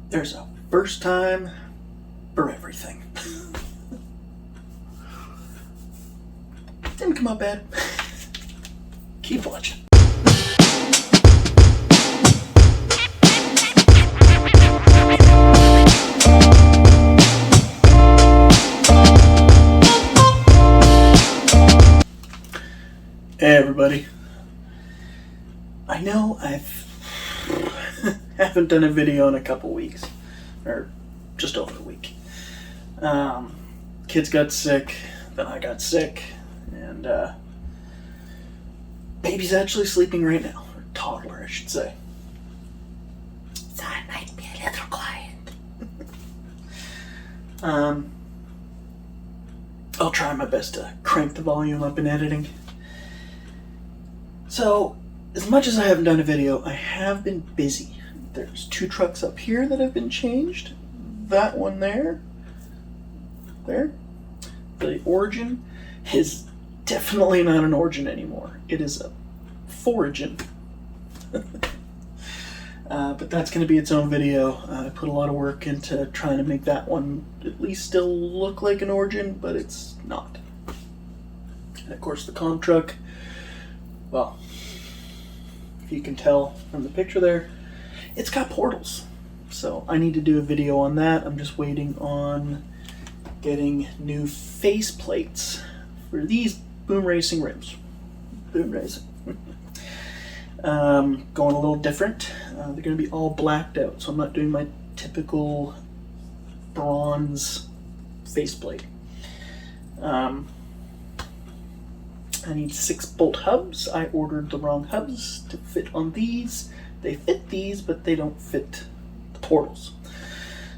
There's a first time for everything. Didn't come out bad. Keep watching. Hey everybody. I know haven't done a video in a couple weeks, or just over a week. Kids got sick, then I got sick, and baby's actually sleeping right now, or toddler I should say. So I might be a little quiet. I'll try my best to crank the volume up in editing. So, as much as I haven't done a video, I have been busy. There's 2 trucks up here that have been changed. That one there. The Origin is definitely not an Origin anymore. It is a Forigin. But that's going to be its own video. I put a lot of work into trying to make that one at least still look like an Origin, but it's not. And of course the comp truck, well, if you can tell from the picture there, it's got portals. So I need to do a video on that. I'm just waiting on getting new face plates for these BoomRacing rims. BoomRacing. Going a little different. They're going to be all blacked out, so I'm not doing my typical bronze faceplate. I need 6 bolt hubs. I ordered the wrong hubs to fit on these. They fit these, but they don't fit the portals.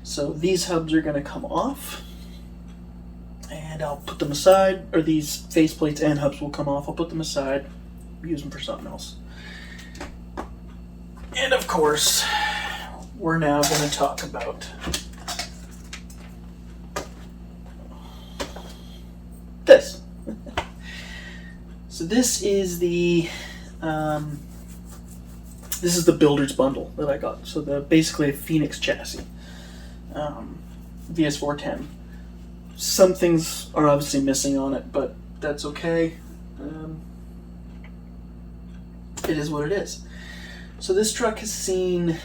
So these hubs are going to come off, and I'll put them aside, or these faceplates and hubs will come off. I'll put them aside, use them for something else. And of course, we're now going to talk about this. So this is the builder's bundle that I got. So basically a Phoenix chassis, VS4-10. Some things are obviously missing on it, but that's okay. It is what it is. So this truck has seen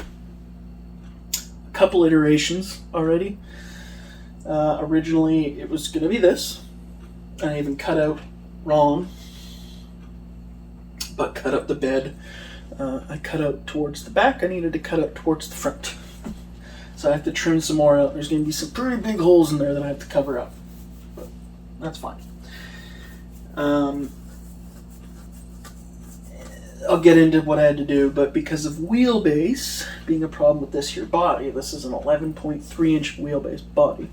a couple iterations already. Originally it was going to be this. I even cut out wrong, but cut up the bed. I cut out towards the back. I needed to cut out towards the front. So I have to trim some more out. There's going to be some pretty big holes in there that I have to cover up, but that's fine. I'll get into what I had to do, but because of wheelbase being a problem with this here body, this is an 11.3 inch wheelbase body,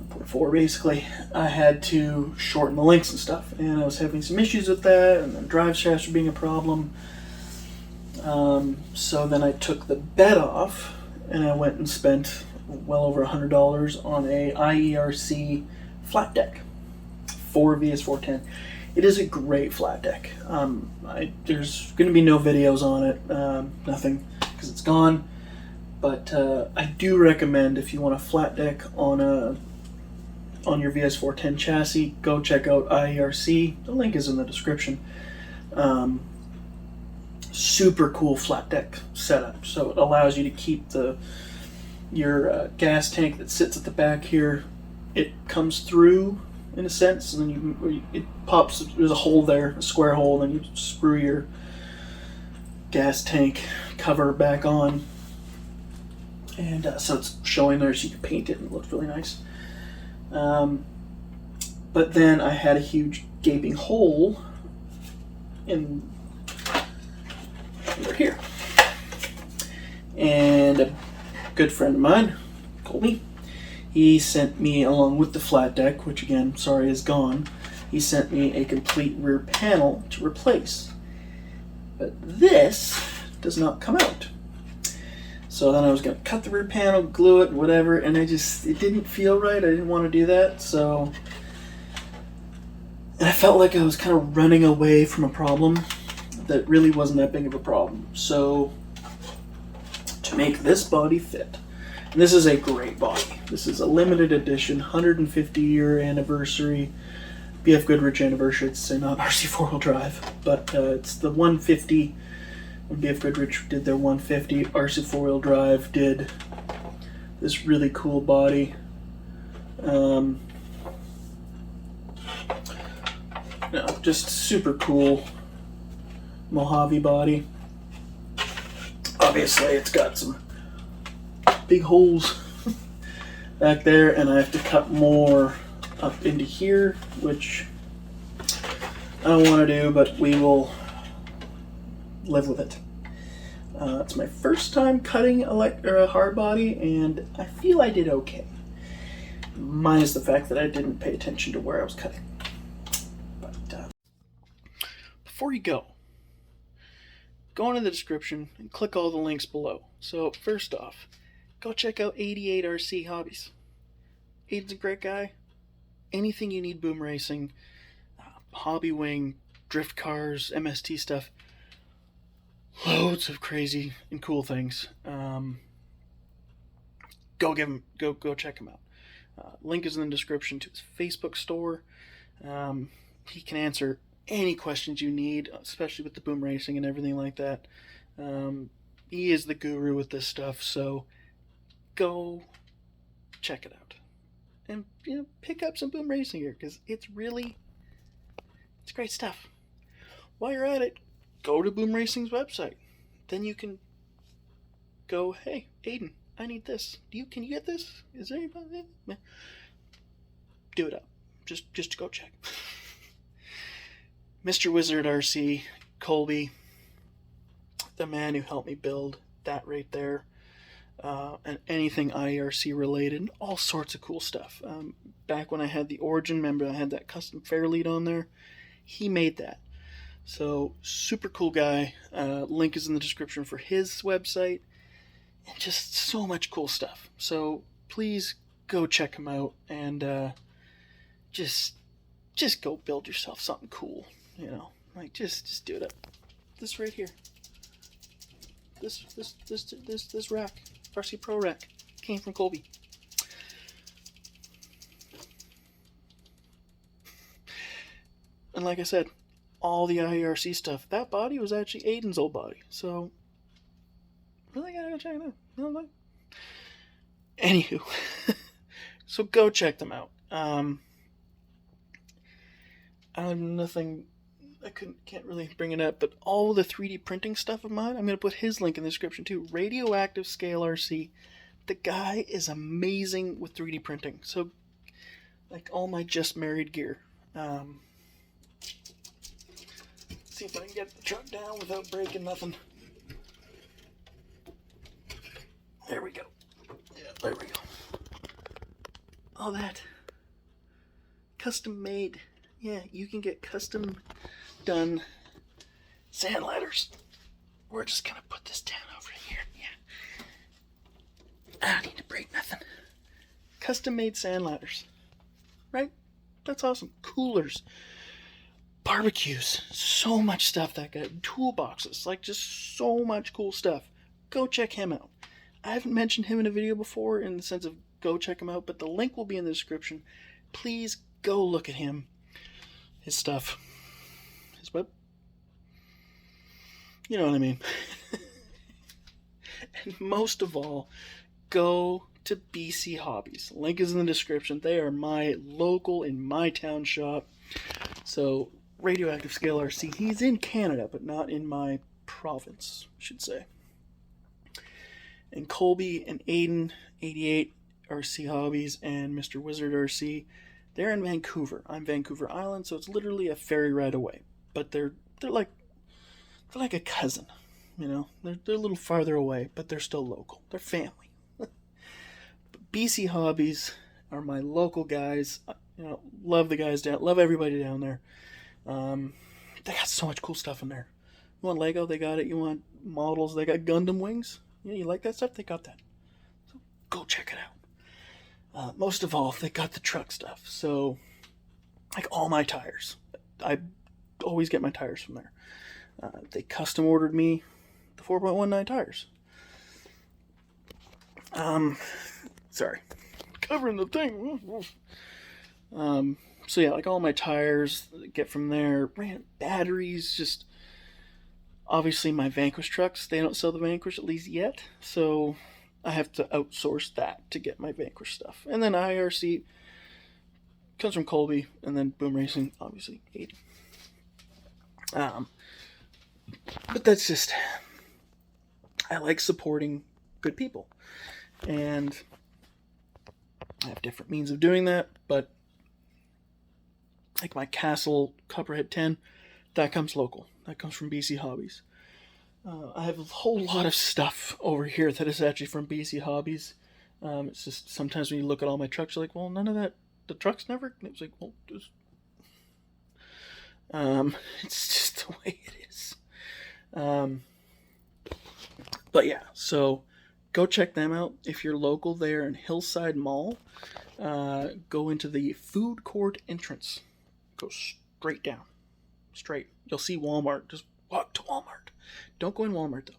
1.4 basically, I had to shorten the links and stuff, and I was having some issues with that, and then drive shafts were being a problem. So then I took the bed off, and I went and spent well over $100 on a Eighty8 RC flat deck for VS4-10. It is a great flat deck. There's going to be no videos on it, nothing, because it's gone. But I do recommend, if you want a flat deck on your VS4-10 chassis, go check out Eighty8 RC. The link is in the description. Super cool flat deck setup. So it allows you to keep your gas tank that sits at the back here. It comes through, in a sense, and then it pops. There's a hole there, a square hole, and then you screw your gas tank cover back on, and so it's showing there, so you can paint it and it looks really nice. But then I had a huge gaping hole in over here, and a good friend of mine, Colby, he sent me, along with the flat deck, which again, sorry, is gone, he sent me a complete rear panel to replace. But this does not come out. So then I was going to cut the rear panel, glue it, whatever, and it didn't feel right. I didn't want to do that, so... And I felt like I was kind of running away from a problem that really wasn't that big of a problem. So to make this body fit. And this is a great body. This is a limited edition, 150-year anniversary, BF Goodrich anniversary. It's not RC four-wheel drive, but it's the 150. When BF Goodrich did their 150, RC four-wheel drive did this really cool body. No, just super cool mojave body. Obviously, it's got some big holes back there, and I have to cut more up into here, which I don't want to do, but we will live with it. It's my first time cutting a hard body, and I feel I did okay. Minus the fact that I didn't pay attention to where I was cutting. But before you go into the description and click all the links below. So first off, go check out 88 RC Hobbies. Aiden's a great guy. Anything you need BoomRacing, HobbyWing, drift cars, MST stuff, loads of crazy and cool things. Go check him out. Link is in the description to his Facebook store. He can answer any questions you need, especially with the BoomRacing and everything like that. He is the guru with this stuff, so go check it out. And pick up some BoomRacing gear, because it's great stuff. While you're at it, go to BoomRacing's website. Then you can go, hey, Aiden, I need this. Can you get this? Is there anybody? Do it up. Just go check. Mr. Wizard RC, Colby, the man who helped me build that right there, and anything IRC related, and all sorts of cool stuff. Back when I had the Origin, remember I had that custom fair lead on there? He made that. So, super cool guy. Link is in the description for his website. And just so much cool stuff. So, please go check him out and just go build yourself something cool. Just do it up. This right here. This rack, RC Pro rack, came from Colby. And like I said, all the IRC stuff, that body was actually Aiden's old body. So, really gotta go check it out. No. Anywho, so go check them out. I have nothing. I can't really bring it up, but all the 3D printing stuff of mine, I'm going to put his link in the description too. Radioactive Scale RC. The guy is amazing with 3D printing. So, like all my just married gear. See if I can get the truck down without breaking nothing. There we go. Yeah, there we go. All that. Custom made. Yeah, you can get custom done sand ladders. We're just gonna put this down over here. Yeah. I don't need to break nothing. Custom made sand ladders. Right? That's awesome. Coolers. Barbecues. So much stuff that guy. Toolboxes. Like just so much cool stuff. Go check him out. I haven't mentioned him in a video before in the sense of go check him out, but the link will be in the description. Please go look at him. His stuff. His web. You know what I mean. And most of all, go to BC Hobbies. Link is in the description. They are my local, in my town shop. So, Radioactive Scale RC. He's in Canada, but not in my province, I should say. And Colby and Aiden, 88 RC Hobbies, and Mr. Wizard RC, they're in Vancouver. I'm Vancouver Island, so it's literally a ferry ride away. But they're like a cousin, They're a little farther away, but they're still local. They're family. But BC Hobbies are my local guys. Love the guys down. Love everybody down there. They got so much cool stuff in there. You want Lego? They got it. You want models? They got Gundam wings. You like that stuff? They got that. So go check it out. Most of all, they got the truck stuff. So, like all my tires. I always get my tires from there. They custom ordered me the 4.19 tires. Sorry, covering the thing. So yeah, like all my tires get from there. Batteries, just obviously my Vanquish trucks. They don't sell the Vanquish, at least yet, so I have to outsource that to get my Vanquish stuff. And then IRC comes from Colby, and then BoomRacing, obviously 80. But that's just, I like supporting good people, and I have different means of doing that. But like my Castle Copperhead 10, that comes local. That comes from BC Hobbies. I have a whole lot of stuff over here that is actually from BC Hobbies. It's just sometimes when you look at all my trucks, you're like, well, none of that, the trucks never. It was like, well, just, it's just the way it is. But yeah, so go check them out if you're local there in Hillside Mall. Go into the food court entrance. Go straight down. Straight. You'll see Walmart. Just walk to Walmart. Don't go in Walmart, though.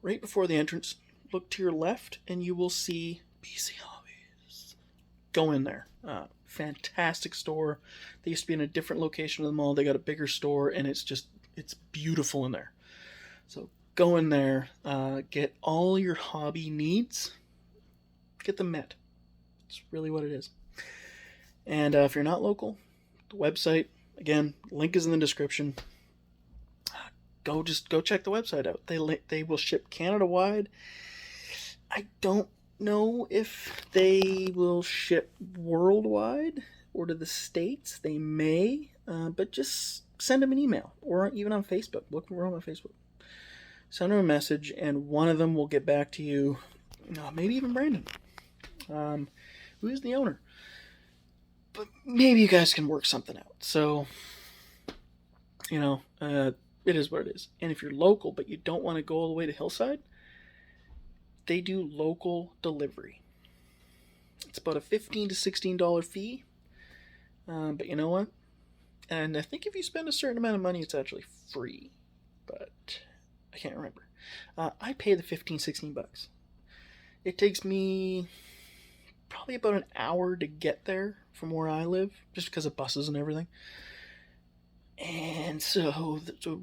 Right before the entrance, look to your left, and you will see BC Hobbies. Go in there. Fantastic store. They used to be in a different location of the mall. They got a bigger store, and it's beautiful in there. So go in there. Get all your hobby needs. Get them met. It's really what it is. And if you're not local, the website, again, link is in the description. Go check the website out. They will ship Canada-wide. I don't know if they will ship worldwide or to the States. They may, but just send them an email or even on Facebook. Look around on Facebook. Send them a message, and one of them will get back to you. Maybe even Brandon, who is the owner. But maybe you guys can work something out. So, it is what it is. And if you're local, but you don't want to go all the way to Hillside, they do local delivery. It's about a $15 to $16 fee. But you know what? And I think if you spend a certain amount of money, it's actually free. But I can't remember. I pay the $15-16. It takes me probably about an hour to get there from where I live, just because of buses and everything. And so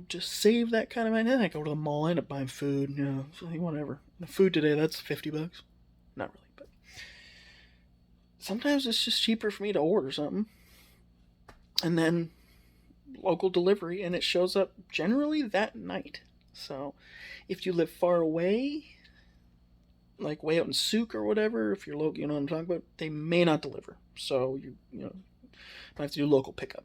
just save that kind of money. Then I go to the mall, I end up buying food, whatever. The food today, that's $50. Not really, but sometimes it's just cheaper for me to order something. And then local delivery, and it shows up generally that night. So if you live far away, like way out in Souk or whatever, if you're local, you know what I'm talking about, they may not deliver. So you might have to do local pickup.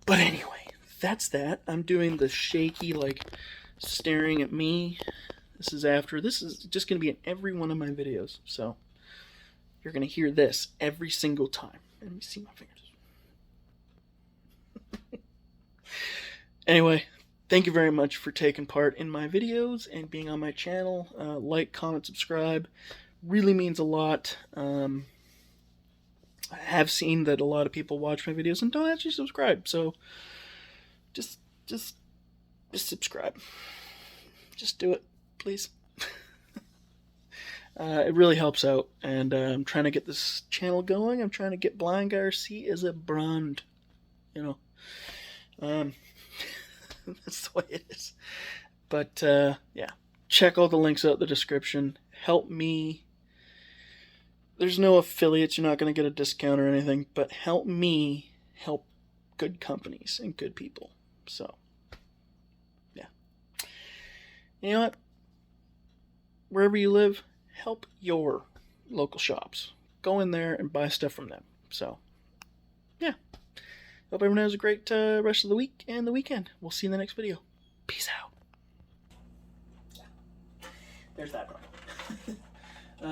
But anyway, that's that. I'm doing the shaky, like, staring at me. This is just going to be in every one of my videos. So you're going to hear this every single time. Let me see my fingers. Anyway, thank you very much for taking part in my videos and being on my channel. Like, comment, subscribe. Really means a lot. I have seen that a lot of people watch my videos and don't actually subscribe, so just subscribe. Just do it, please. It really helps out, and I'm trying to get this channel going. I'm trying to get Blind Guy RC as a brand, that's the way it is. But yeah, check all the links out in the description. Help me. There's no affiliates. You're not going to get a discount or anything, but help me help good companies and good people. So, yeah. You know what? Wherever you live, help your local shops. Go in there and buy stuff from them. So, yeah. Hope everyone has a great rest of the week and the weekend. We'll see you in the next video. Peace out. There's that problem.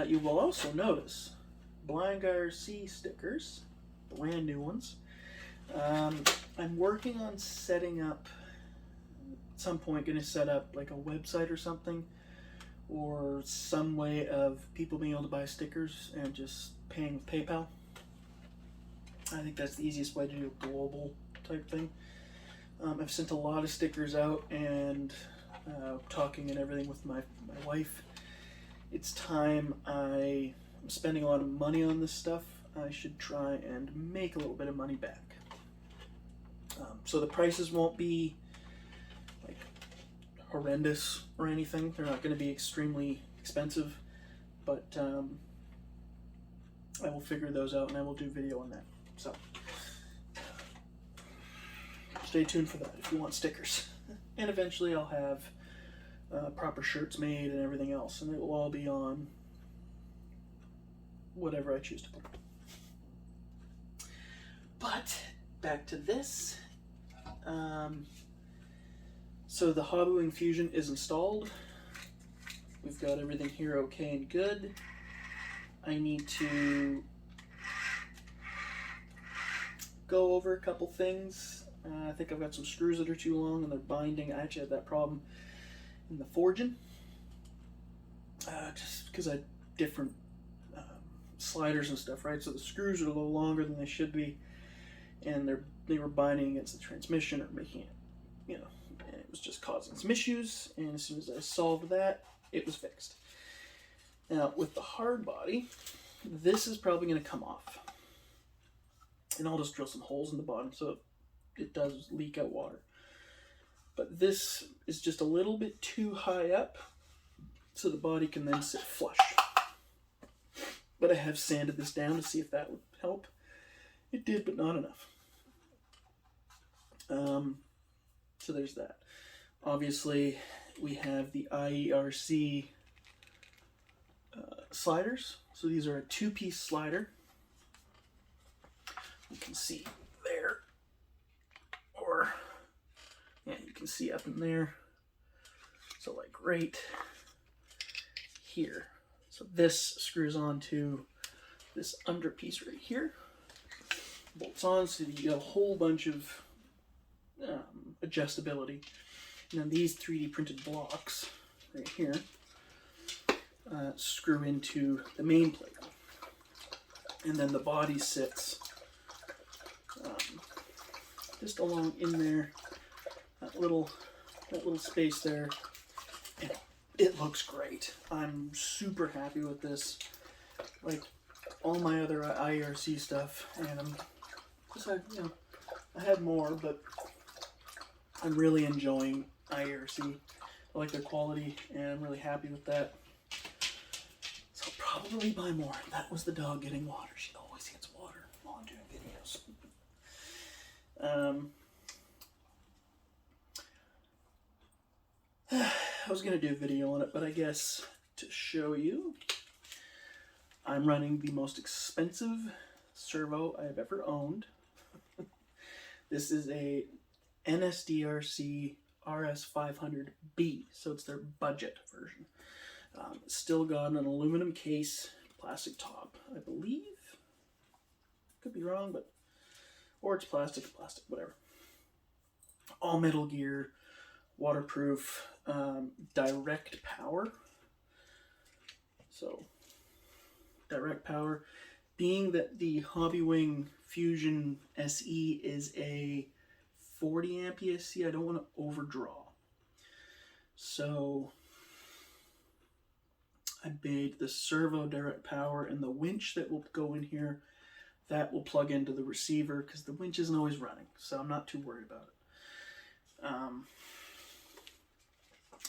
You will also notice Blind Guy RC stickers, brand new ones. I'm working on setting up, at some point going to set up like a website or something, or some way of people being able to buy stickers and just paying with PayPal. I think that's the easiest way to do a global type thing. I've sent a lot of stickers out and talking and everything with my wife, it's time I'm spending a lot of money on this stuff. I should try and make a little bit of money back. So the prices won't be like horrendous or anything. They're not going to be extremely expensive, but I will figure those out and I will do video on that. So stay tuned for that if you want stickers. And eventually I'll have proper shirts made and everything else, and it will all be on whatever I choose to put. But back to this. So the HobbyWing Fusion is installed. We've got everything here okay and good. I need to go over a couple things. I think I've got some screws that are too long and they're binding. I actually had that problem in the forging. Just because I had different sliders and stuff, right? So the screws are a little longer than they should be, and they were binding against the transmission or making it, you know, and it was just causing some issues. And as soon as I solved that, it was fixed. Now with the hard body, this is probably going to come off, and I'll just drill some holes in the bottom so it does leak out water. But this is just a little bit too high up, so the body can then sit flush. But I have sanded this down to see if that would help. It did, but not enough. So there's that. Obviously, we have the Eighty8 RC sliders. So these are a two-piece slider. You can see there, or yeah, you can see up in there. So like right here. So this screws onto this under piece right here. Bolts on, so you get a whole bunch of adjustability. And then these 3D printed blocks right here screw into the main plate. And then the body sits just along in there, that little space there. And it looks great. I'm super happy with this. Like all my other IRC stuff, and I'm just, you know, I had more, but I'm really enjoying IRC. I like their quality, and I'm really happy with that. So I'll probably buy more. That was the dog getting water. She always gets water while I'm doing videos. I was going to do a video on it, but I guess to show you, I'm running the most expensive servo I've ever owned. This is a NSDRC RS500B, so it's their budget version. It's still got an aluminum case, plastic top, I believe. Could be wrong, but or it's plastic, whatever. All metal gear, waterproof, direct power. So direct power, being that the HobbyWing Fusion SE is a 40 amp ESC, I don't want to overdraw. So I made the servo direct power, and the winch that will go in here, that will plug into the receiver because the winch isn't always running, so I'm not too worried about it.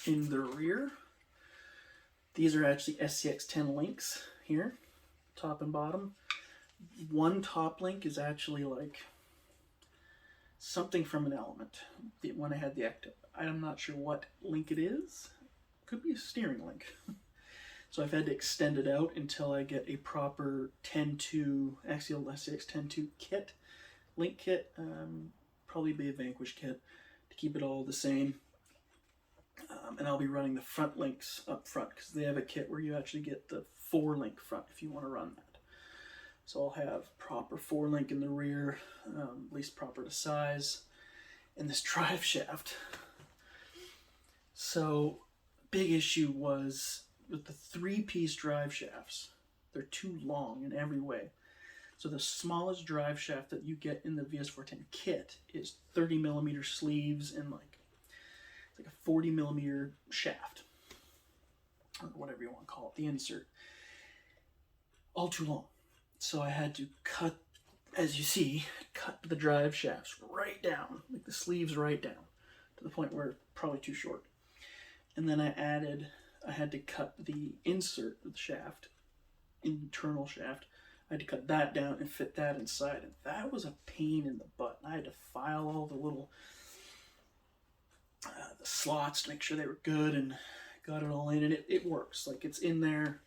In the rear, these are actually SCX10 links here, top and bottom. One top link is actually like something from an Element. When I had the Ecto, I'm not sure what link it is. Could be a steering link. So I've had to extend it out until I get a proper 10.2 Axial SCX 10.2 kit, link kit. Probably be a Vanquish kit to keep it all the same. And I'll be running the front links up front because they have a kit where you actually get the 4-link front if you want to run that. So I'll have proper 4-link in the rear, at least proper to size, and this drive shaft. So big issue was with the 3-piece drive shafts. They're too long in every way. So the smallest drive shaft that you get in the VS4-10 kit is 30mm sleeves and like a 40mm shaft. or whatever you want to call it, the insert, all too long. So I had to cut, as you see, cut the drive shafts right down, like the sleeves right down, to the point where it's probably too short. And then I had to cut the insert of the shaft, internal shaft. I had to cut that down and fit that inside, and that was a pain in the butt. I had to file all the little the slots to make sure they were good, and got it all in, and it works. Like, it's in there.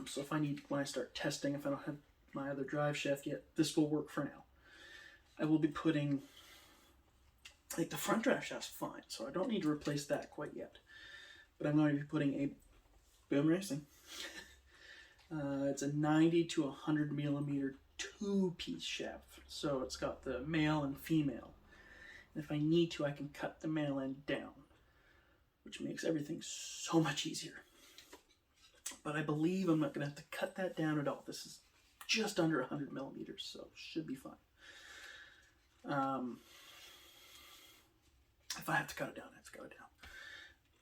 So if I need, when I start testing, if I don't have my other drive shaft yet, this will work for now. I will be putting, like, the front drive shaft's fine, so I don't need to replace that quite yet. But I'm going to be putting a BoomRacing. It's a 90 to 100 millimeter two-piece shaft. So it's got the male and female. And if I need to, I can cut the male end down, which makes everything so much easier. But I believe I'm not going to have to cut that down at all. This is just under 100 millimeters, so should be fine. If I have to cut it down, I have to cut it down.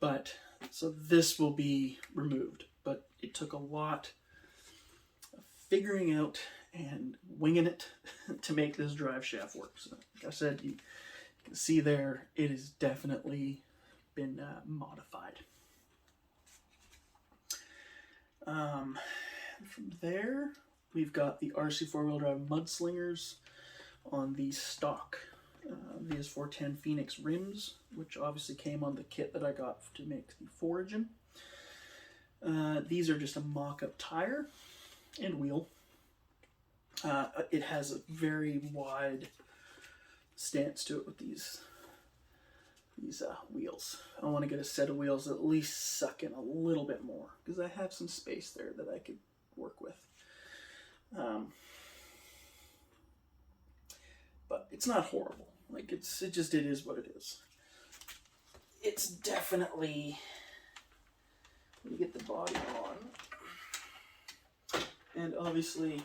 But, so this will be removed. But it took a lot of figuring out and winging it to make this drive shaft work. So, like I said, you can see there, it has definitely been modified. From there, we've got the RC four-wheel drive mudslingers on the stock VS4-10 Phoenix rims, which obviously came on the kit that I got to make the Foragin. These are just a mock-up tire and wheel. It has a very wide stance to it with these wheels. I want to get a set of wheels that at least suck in a little bit more, because I have some space there that I could work with. But it's not horrible. Like, it is what it is. It's definitely, when you get the body on, and obviously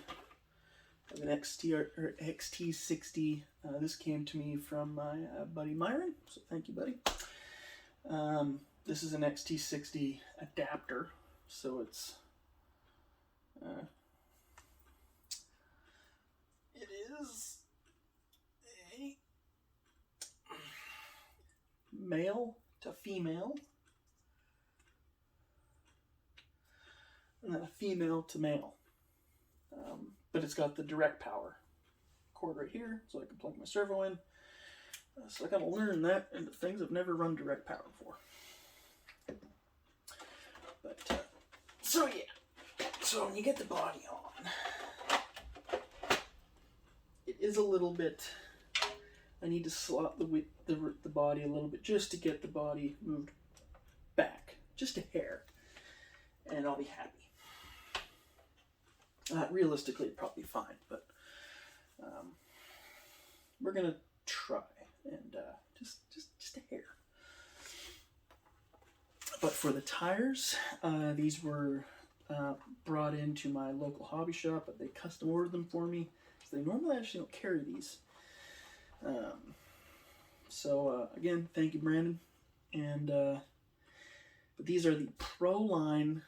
I have an XT60. This came to me from my buddy Myron, so thank you, buddy. This is an XT60 adapter, so it is a male to female, and then a female to male. But it's got the direct power cord right here, so I can plug my servo in. So I gotta learn that into things. I've never run direct power before. But, so yeah. So when you get the body on, it is a little bit, I need to slot the body a little bit just to get the body moved back, just a hair, and I'll be happy. Realistically, it'd probably be fine, but we're gonna try, and just a hair. But for the tires, these were brought into my local hobby shop, but they custom ordered them for me. So they normally actually don't carry these. So again, thank you, Brandon. And but these are the Proline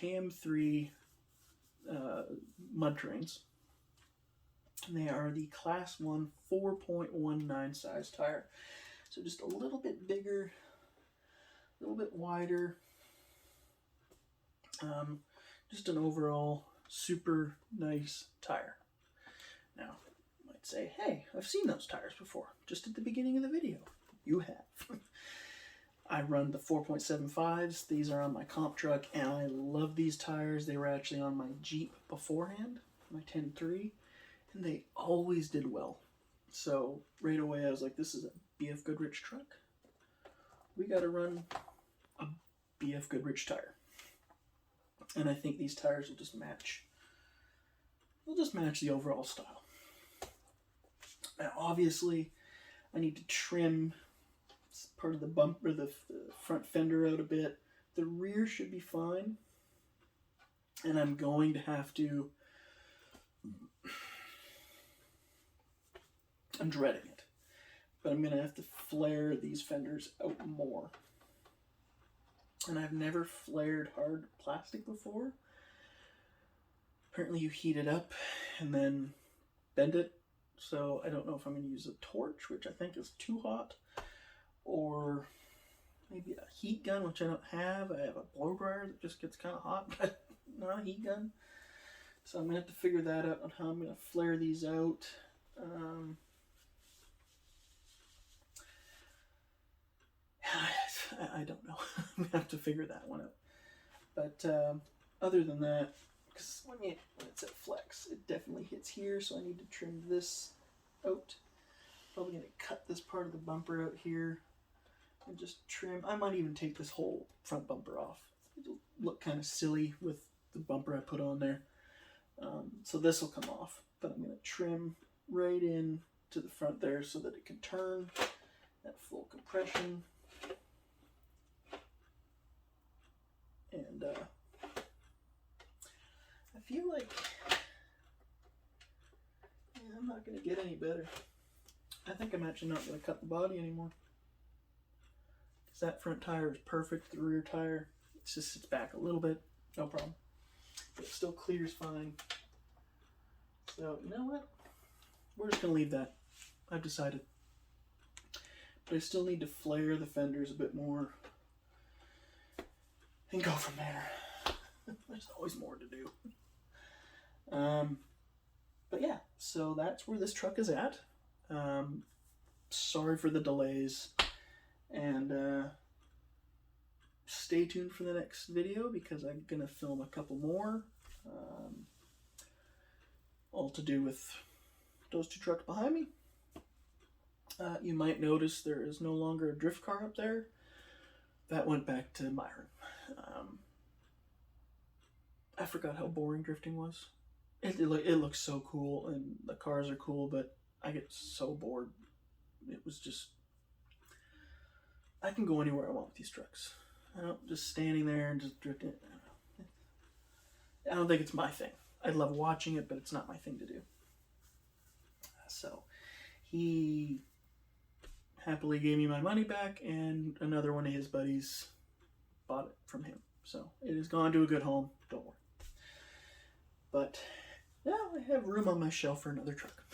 Cam3 mud terrains. And they are the Class 1 4.19 size tire. So just a little bit bigger, a little bit wider. Just an overall super nice tire. Now, you might say, hey, I've seen those tires before, just at the beginning of the video. You have. I run the 4.75s. These are on my comp truck, and I love these tires. They were actually on my Jeep beforehand, my 10.3, and they always did well. So right away I was like, this is a BF Goodrich truck. We got to run a BF Goodrich tire. And I think these tires will just match. They'll just match the overall style. Now, obviously, I need to trim part of the bumper, the front fender out a bit. The rear should be fine. And I'm going to have to... I'm dreading it. But I'm going to have to flare these fenders out more. And I've never flared hard plastic before. Apparently you heat it up and then bend it. So I don't know if I'm going to use a torch, which I think is too hot, or maybe a heat gun, which I don't have. I have a blow dryer that just gets kind of hot, but not a heat gun. So I'm going to have to figure that out on how I'm going to flare these out. I don't know. I'm going to have to figure that one out. But other than that, because when it's at flex, it definitely hits here, so I need to trim this out. Probably going to cut this part of the bumper out here and just trim. I might even take this whole front bumper off. It'll look kind of silly with the bumper I put on there. So this will come off, but I'm going to trim right in to the front there so that it can turn at full compression. And I feel like I'm not going to get any better. I think I'm actually not going to cut the body anymore. Because that front tire is perfect. The rear tire, it just sits back a little bit. No problem. But it still clears fine. So, you know what? We're just going to leave that. I've decided. But I still need to flare the fenders a bit more. And go from there. There's always more to do. But yeah, so that's where this truck is at. Sorry for the delays. And stay tuned for the next video because I'm going to film a couple more. All to do with those two trucks behind me. You might notice there is no longer a drift car up there. That went back to Myron. I forgot how boring drifting was. It looks so cool and the cars are cool, but I get so bored. It was just... I can go anywhere I want with these trucks. Just standing there and just drifting. I don't think it's my thing. I love watching it, but it's not my thing to do. So, he happily gave me my money back, and another one of his buddies bought it from him. So, it has gone to a good home. Don't worry. But, yeah, I have room on my shelf for another truck.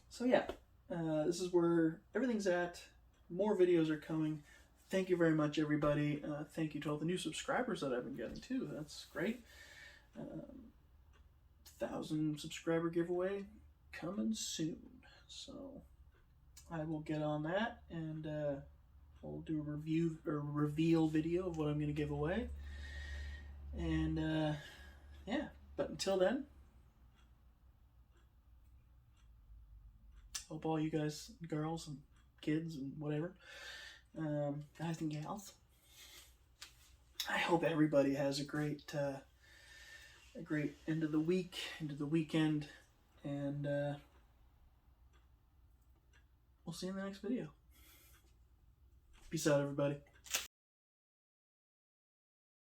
So, yeah. This is where everything's at. More videos are coming. Thank you very much, everybody. Thank you to all the new subscribers that I've been getting, too. That's great. 1,000 subscriber giveaway coming soon. So I will get on that, and we'll do a review or reveal video of what I'm going to give away. And yeah, but until then, hope all you guys, girls and kids and whatever, guys and gals, I hope everybody has a great end of the week, into the weekend, and we'll see you in the next video. Peace out, everybody.